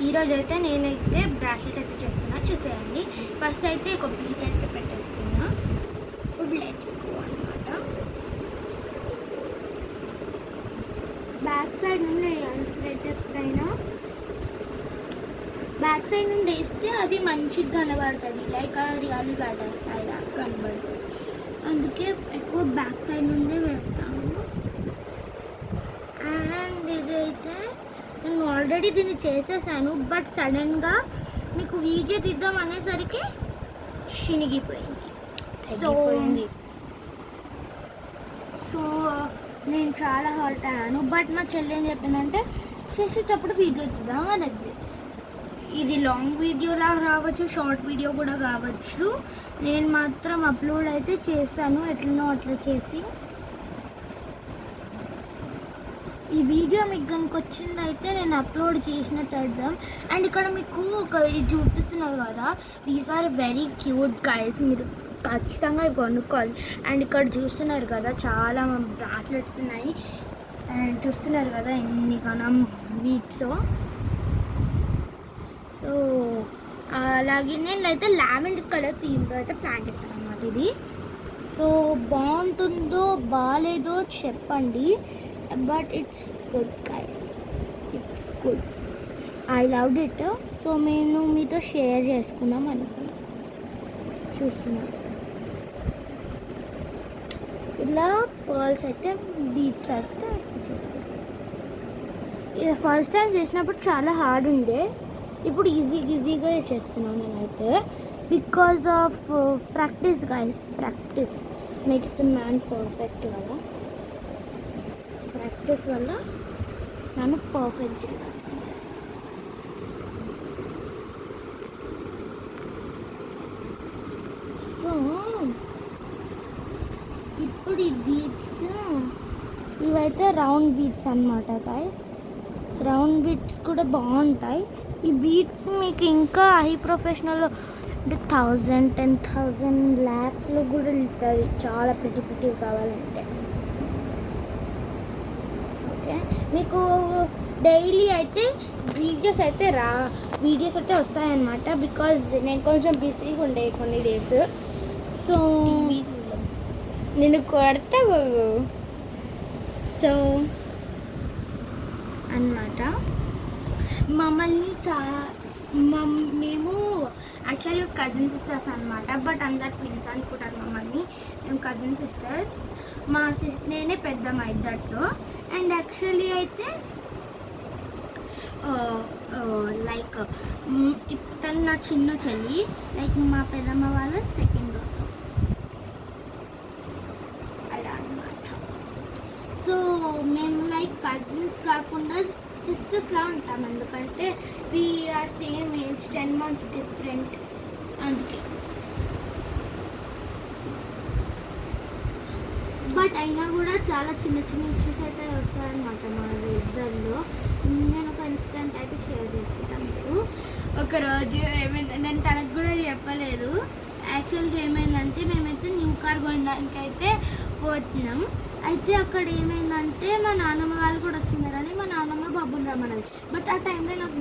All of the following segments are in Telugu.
ఈరోజు అయితే నేనైతే బ్రాస్లెట్ అయితే చేస్తున్నా, చూసేయండి. ఫస్ట్ అయితే ఒక బీట్ అయితే పెట్టేస్తున్నా. ఇప్పుడు లెట్స్ గో అనమాట. బ్యాక్ సైడ్ నుండి వేయాలి థ్రెడ్. ఎప్పుడైనా బ్యాక్ సైడ్ నుండి వేస్తే అది మంచిగా కనబడుతుంది, లైక్ ఆ రియల్ బటర్ఫ్లై కనబడుతుంది. అందుకే ఎక్కువ బ్యాక్ సైడ్ నుండి పెడతాము. అండ్ ఇదైతే నేను ఆల్రెడీ దీన్ని చేసేసాను, బట్ సడన్గా మీకు వీడియో తీద్దాం అనేసరికి చినిగిపోయింది. సో నేను చాలా హర్ట్ అయ్యాను. బట్ మా చెల్లి ఏం చెప్పిందంటే చేసేటప్పుడు వీడియో తీద్దాం అనేది. ఇది లాంగ్ వీడియోలా రావచ్చు, షార్ట్ వీడియో కూడా కావచ్చు. నేను మాత్రం అప్లోడ్ అయితే చేస్తాను ఎట్లనో అట్లా చేసి. ఈ వీడియో మీకు కనుక వచ్చిందైతే నేను అప్లోడ్ చేసినట్టు అర్థం. అండ్ ఇక్కడ మీకు ఒక ఇది చూపిస్తున్నారు కదా, these are very cute guys, మీరు ఖచ్చితంగా ఇవి కొనుక్కోవాలి. అండ్ ఇక్కడ చూస్తున్నారు కదా చాలా బ్రాస్లెట్స్ ఉన్నాయి. అండ్ చూస్తున్నారు కదా ఎన్ని కనం బీట్స్. సో అలాగే నేనైతే లావెండర్ కలర్ థీమ్లో అయితే ప్లాన్ చేస్తాను అన్నమాట ఇది. సో బాగుంటుందో బాగాలేదో చెప్పండి, but it's good guys, it's good. I loved it. So నేను మీతో షేర్ చేసుకుందాం అనుకున్నాను. చూస్తున్నాను ఇలా పర్ల్స్ అయితే బీట్స్ అయితే చేసుకున్నాను. ఫస్ట్ టైం చేసినప్పుడు చాలా హార్డ్ ఉండే, ఇప్పుడు ఈజీగా చేస్తున్నాను నేనైతే. Because of practice guys, practice makes the man perfect కదా. ప్రాక్టీస్ వల్ల నన్ను పర్ఫెక్ట్ చేయాలి. సో ఇప్పుడు ఈ బీట్స్ ఇవైతే రౌండ్ బీట్స్ అన్నమాట గైస్. రౌండ్ బీట్స్ కూడా బాగుంటాయి. ఈ బీట్స్ మీకు ఇంకా హై ప్రొఫెషనల్ అంటే 1000, 10,000, lakhsలో కూడా వెళ్తుంది చాలా pretty కావాలంటే. ఓకే, మీకు డైలీ అయితే వీడియోస్ అయితే వస్తాయన్నమాట. బికాజ్ నేను కొంచెం బిజీగా ఉండే కొన్ని డేస్. సో నేను కొడతా బాబు. సో అన్నమాట మమ్మల్ని మేము యాక్చువల్లీ కజిన్ సిస్టర్స్ అనమాట. బట్ అందరు ట్విన్స్ అనుకుంటారు మమ్మల్ని. మేము కజిన్ సిస్టర్స్. నేనే పెద్దమ్మ ఇద్దట్లో. అండ్ యాక్చువల్లీ అయితే లైక్ తను నా చిన్న చెల్లి, లైక్ మా పెద్దమ్మ వాళ్ళ సెకండ్ అలా అనమాట. సో మేము లైక్ కజిన్స్ కాకుండా సిస్టర్స్లా ఉంటాం, ఎందుకంటే we are same age, 10 months different. అందుకే బట్ అయినా కూడా చాలా చిన్న ఇష్యూస్ అయితే వస్తాయన్నమాట మా ఇద్దరిలో. నేను ఒక ఇన్సిడెంట్ అయితే షేర్ చేసుకుంటాను మీకు. ఒకరోజు ఏమైందంటే నేను తనకు కూడా చెప్పలేదు. యాక్చువల్గా ఏమైందంటే మేమైతే న్యూ కార్ కొనడానికి అయితే పోతున్నాం. అయితే అక్కడ ఏమైందంటే మా నాన్నమ్మ వాళ్ళు కూడా వస్తున్నారని మా నాన్నమ్మ బాబుని రమ్మన్నది. బట్ ఆ టైంలో నాకు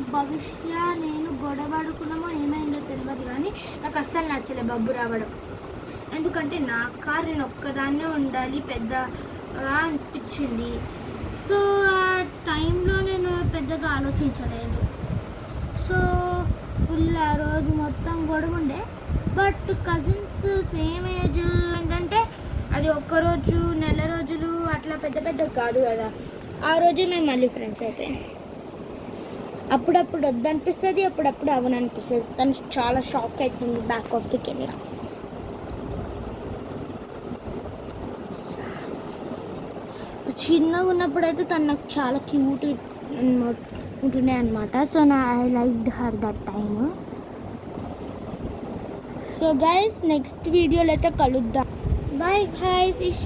నేను గొడవడుకున్నామో ఏమైందో తెలియదు, కానీ నాకు అస్సలు నచ్చలేదు బాబు రావడం. ఎందుకంటే నా కార్ నేను ఒక్కదాన్నే ఉండాలి పెద్దగా అనిపించింది. సో ఆ టైంలో నేను పెద్దగా ఆలోచించలేదు. సో ఫుల్ ఆ రోజు మొత్తం గొడవ ఉండే. బట్ కజిన్స్ సేమ్ ఏజ్ ఏంటంటే అది ఒక్కరోజు, నెల రోజులు అట్లా పెద్ద కాదు కదా. ఆ రోజు మేము మళ్ళీ ఫ్రెండ్స్ అయిపోయినాం. అప్పుడప్పుడు వద్దనిపిస్తుంది, అప్పుడప్పుడు అవననిపిస్తుంది. తను చాలా షాక్ అవుతుంది బ్యాక్ ఆఫ్ ది కెమెరా. చిన్నగా ఉన్నప్పుడు అయితే తను నాకు చాలా క్యూట్ ఉంటుండే అనమాట. So I liked her that time. So guys next వీడియోలో అయితే కలుద్దాం. Bye guys, it's